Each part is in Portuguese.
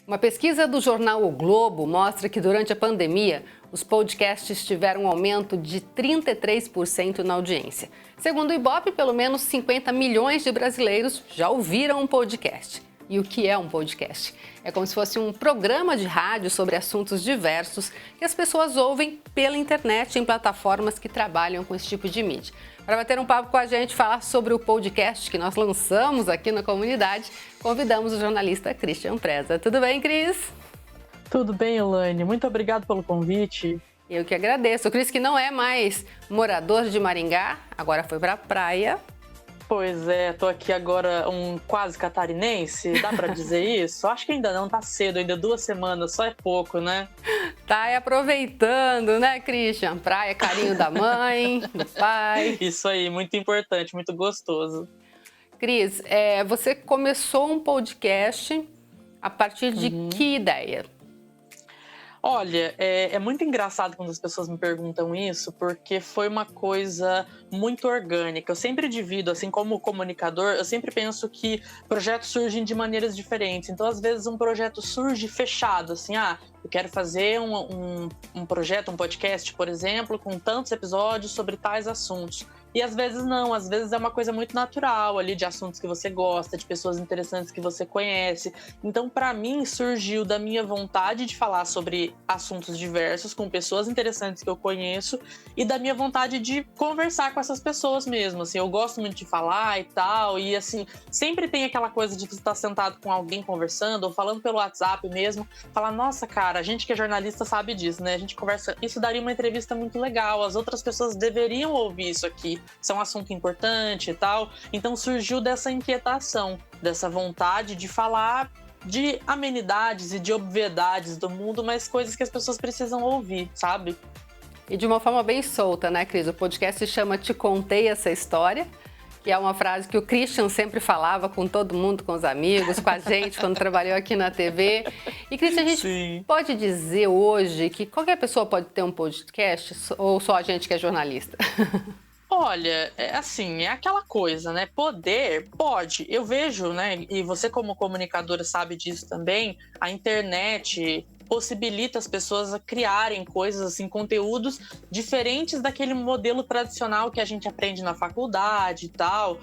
Uma pesquisa do jornal O Globo mostra que durante a pandemia, os podcasts tiveram um aumento de 33% na audiência. Segundo o Ibope, pelo menos 50 milhões de brasileiros já ouviram um podcast. E o que é um podcast? É como se fosse um programa de rádio sobre assuntos diversos que as pessoas ouvem pela internet em plataformas que trabalham com esse tipo de mídia. Para bater um papo com a gente, falar sobre o podcast que nós lançamos aqui na comunidade, convidamos o jornalista Christian Preza. Tudo bem, Cris? Tudo bem, Elaine. Muito obrigado pelo convite. Eu que agradeço. O Cris, que não é mais morador de Maringá, agora foi para a praia. Pois é, tô aqui agora um quase catarinense, dá pra dizer isso? Acho que ainda não, tá cedo, ainda 2 semanas, só é pouco, né? Tá aproveitando, né, Christian? Praia, carinho da mãe, do pai. Isso aí, muito importante, muito gostoso. Cris, você começou um podcast a partir de que ideia? Olha, é muito engraçado quando as pessoas me perguntam isso, porque foi uma coisa muito orgânica. Eu sempre divido, assim como comunicador, eu sempre penso que projetos surgem de maneiras diferentes. Então, às vezes, um projeto surge fechado, assim, eu quero fazer um projeto, um podcast, por exemplo, com tantos episódios sobre tais assuntos. E às vezes não, às vezes é uma coisa muito natural ali, de assuntos que você gosta, de pessoas interessantes que você conhece. Então, para mim, surgiu da minha vontade de falar sobre assuntos diversos com pessoas interessantes que eu conheço e da minha vontade de conversar com essas pessoas mesmo. Assim, eu gosto muito de falar e tal, e assim, sempre tem aquela coisa de você estar sentado com alguém conversando ou falando pelo WhatsApp mesmo, falar, nossa, cara, a gente que é jornalista sabe disso, né? A gente conversa, isso daria uma entrevista muito legal, as outras pessoas deveriam ouvir isso aqui. Isso é um assunto importante e tal. Então surgiu dessa inquietação, dessa vontade de falar de amenidades e de obviedades do mundo, mas coisas que as pessoas precisam ouvir, sabe? E de uma forma bem solta, né, Cris? O podcast se chama Te Contei Essa História, que é uma frase que o Christian sempre falava com todo mundo, com os amigos, com a gente, quando trabalhou aqui na TV. E, Christian, a gente pode dizer hoje que qualquer pessoa pode ter um podcast ou só a gente que é jornalista? Olha, é aquela coisa, né? Poder, pode. Eu vejo, né? E você como comunicadora sabe disso também, a internet possibilita as pessoas a criarem coisas, assim, conteúdos diferentes daquele modelo tradicional que a gente aprende na faculdade e tal.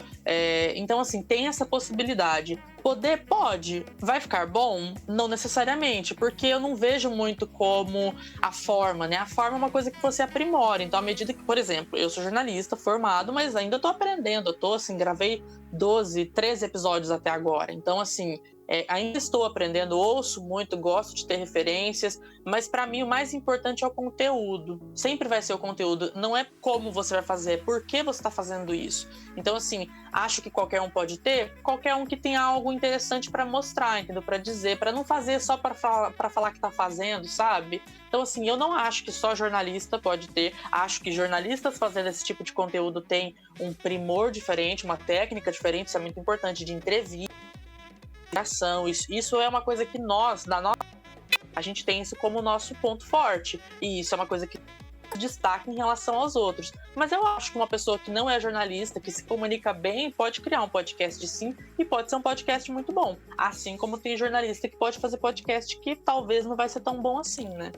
Então, assim, tem essa possibilidade. Poder pode. Vai ficar bom? Não necessariamente, porque eu não vejo muito como a forma, né? A forma é uma coisa que você aprimora. Então, à medida que, por exemplo, eu sou jornalista formado, mas ainda tô aprendendo. Eu tô, assim, gravei 12, 13 episódios até agora. Então, assim, ainda estou aprendendo, ouço muito, gosto de ter referências, mas para mim o mais importante é o conteúdo. Sempre vai ser o conteúdo, não é como você vai fazer, é por que você está fazendo isso. Então, assim, acho que qualquer um pode ter, qualquer um que tenha algo interessante para mostrar, entendeu? Para dizer, para não fazer só para falar que está fazendo, sabe? Então, assim, eu não acho que só jornalista pode ter, acho que jornalistas fazendo esse tipo de conteúdo têm um primor diferente, uma técnica diferente, isso é muito importante, de entrevista. Isso é uma coisa que a gente tem isso como nosso ponto forte, e isso é uma coisa que destaca em relação aos outros. Mas eu acho que uma pessoa que não é jornalista, que se comunica bem, pode criar um podcast sim, e pode ser um podcast muito bom. Assim como tem jornalista que pode fazer podcast que talvez não vai ser tão bom assim, né?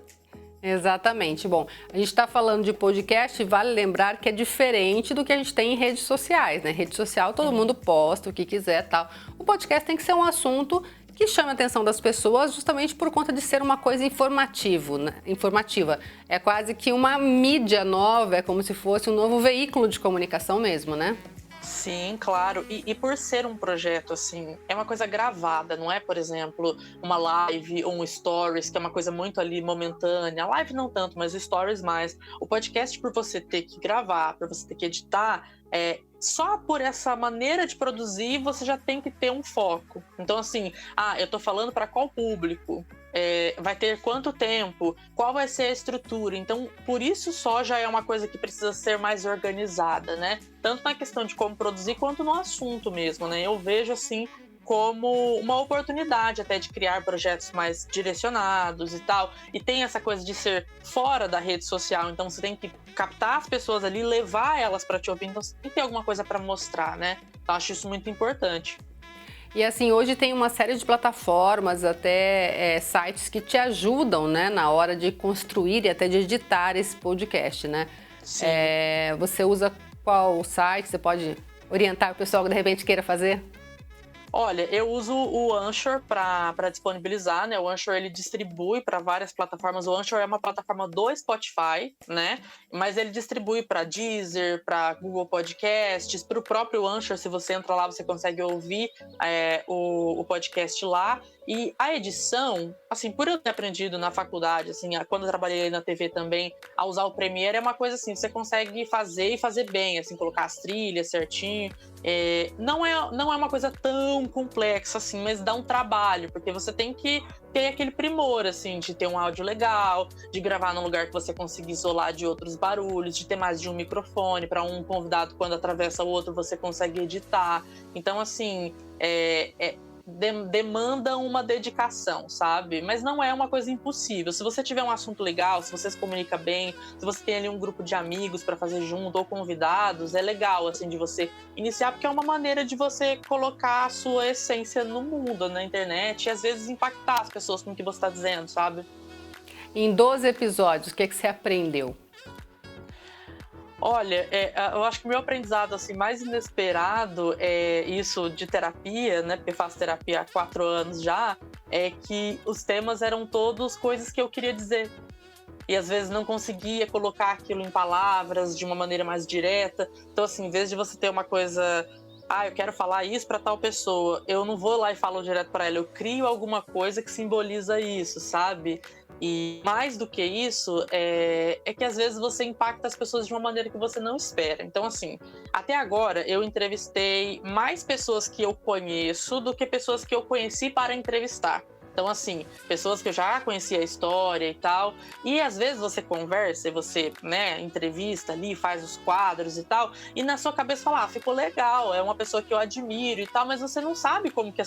Exatamente. Bom, a gente está falando de podcast e vale lembrar que é diferente do que a gente tem em redes sociais, né? Rede social todo mundo posta o que quiser e tal. O podcast tem que ser um assunto que chame a atenção das pessoas justamente por conta de ser uma coisa informativa. É quase que uma mídia nova, é como se fosse um novo veículo de comunicação mesmo, né? Sim, claro. E por ser um projeto, assim, é uma coisa gravada, não é, por exemplo, uma live ou um stories, que é uma coisa muito ali momentânea. A live não tanto, mas o stories mais. O podcast, por você ter que gravar, por você ter que editar, só por essa maneira de produzir, você já tem que ter um foco. Então, assim, eu tô falando para qual público? Vai ter quanto tempo? Qual vai ser a estrutura? Então, por isso só já é uma coisa que precisa ser mais organizada, né? Tanto na questão de como produzir, quanto no assunto mesmo, né? Eu vejo, assim, como uma oportunidade até de criar projetos mais direcionados e tal. E tem essa coisa de ser fora da rede social, então você tem que captar as pessoas ali, levar elas para te ouvir, então você tem que ter alguma coisa para mostrar, né? Eu acho isso muito importante. E assim, hoje tem uma série de plataformas, até sites que te ajudam, né, na hora de construir e até de editar esse podcast, né? Sim. Você usa qual site? Você pode orientar o pessoal que de repente queira fazer? Olha, eu uso o Anchor para disponibilizar, né? O Anchor, ele distribui para várias plataformas. O Anchor é uma plataforma do Spotify, né? Mas ele distribui para Deezer, para Google Podcasts, para o próprio Anchor. Se você entra lá, você consegue ouvir o podcast lá. E a edição, assim, por eu ter aprendido na faculdade, assim, quando eu trabalhei na TV também, a usar o Premiere, é uma coisa assim, você consegue fazer e fazer bem, assim, colocar as trilhas certinho. Não é uma coisa tão complexa assim, mas dá um trabalho, porque você tem que ter aquele primor, assim, de ter um áudio legal, de gravar num lugar que você consiga isolar de outros barulhos, de ter mais de um microfone para um convidado, quando atravessa o outro, você consegue editar. Então, assim, demanda uma dedicação, sabe? Mas não é uma coisa impossível. Se você tiver um assunto legal, se você se comunica bem, se você tem ali um grupo de amigos para fazer junto ou convidados, é legal, assim, de você iniciar, porque é uma maneira de você colocar a sua essência no mundo, na internet, e às vezes impactar as pessoas com o que você está dizendo, sabe? Em 12 episódios, o que você aprendeu? Olha, eu acho que o meu aprendizado assim, mais inesperado é isso de terapia, né? Porque eu faço terapia há 4 anos já, é que os temas eram todos coisas que eu queria dizer. E às vezes não conseguia colocar aquilo em palavras de uma maneira mais direta. Então, assim, em vez de você ter uma coisa, eu quero falar isso para tal pessoa, eu não vou lá e falo direto para ela, eu crio alguma coisa que simboliza isso, sabe? E mais do que isso, é que às vezes você impacta as pessoas de uma maneira que você não espera. Então, assim, até agora eu entrevistei mais pessoas que eu conheço do que pessoas que eu conheci para entrevistar. Então, assim, pessoas que eu já conhecia a história e tal. E às vezes você conversa e você, né, entrevista ali, faz os quadros e tal. E na sua cabeça fala, ficou legal, é uma pessoa que eu admiro e tal. Mas você não sabe como que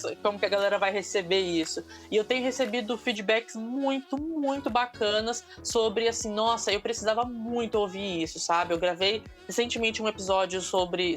a galera vai receber isso. E eu tenho recebido feedbacks muito, muito bacanas sobre, assim, nossa, eu precisava muito ouvir isso, sabe? Eu gravei recentemente um episódio sobre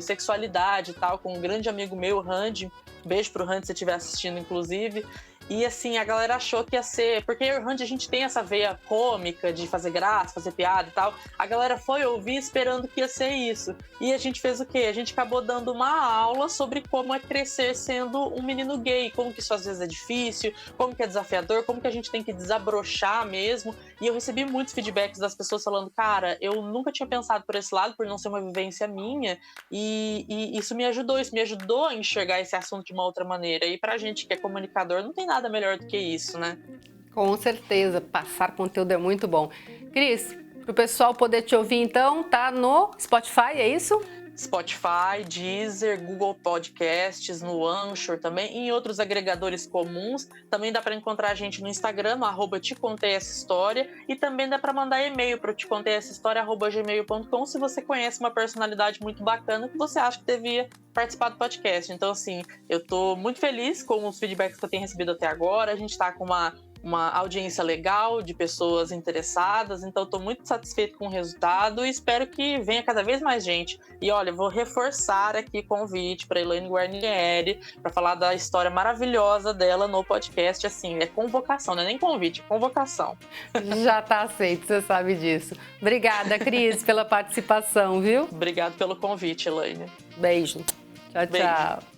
sexualidade e tal, com um grande amigo meu, Randy. Beijo pro Randy se estiver assistindo, inclusive. E assim, a galera achou que ia ser... Porque eu e o Randy, a gente tem essa veia cômica de fazer graça, fazer piada e tal. A galera foi ouvir esperando que ia ser isso. E a gente fez o quê? A gente acabou dando uma aula sobre como é crescer sendo um menino gay. Como que isso às vezes é difícil, como que é desafiador, como que a gente tem que desabrochar mesmo. E eu recebi muitos feedbacks das pessoas falando, cara, eu nunca tinha pensado por esse lado, por não ser uma vivência minha. E isso me ajudou a enxergar esse assunto de uma outra maneira. E pra gente que é comunicador, não tem nada melhor do que isso, né? Com certeza, passar conteúdo é muito bom. Cris, para o pessoal poder te ouvir então, tá no Spotify, é isso? Spotify, Deezer, Google Podcasts, no Anchor também, e em outros agregadores comuns. Também dá para encontrar a gente no Instagram, no @teconteioessahistoria, e também dá para mandar e-mail para o teconteioessahistoria@gmail.com se você conhece uma personalidade muito bacana que você acha que devia participar do podcast. Então, assim, eu tô muito feliz com os feedbacks que eu tenho recebido até agora. A gente tá com uma audiência legal de pessoas interessadas, então estou muito satisfeito com o resultado e espero que venha cada vez mais gente. E olha, vou reforçar aqui o convite para Elaine Guarnieri para falar da história maravilhosa dela no podcast. Assim, é convocação, não é nem convite, é convocação. Já está aceito, você sabe disso. Obrigada, Cris, pela participação, viu? Obrigado pelo convite, Elaine. Beijo. Tchau, Beijo. tchau.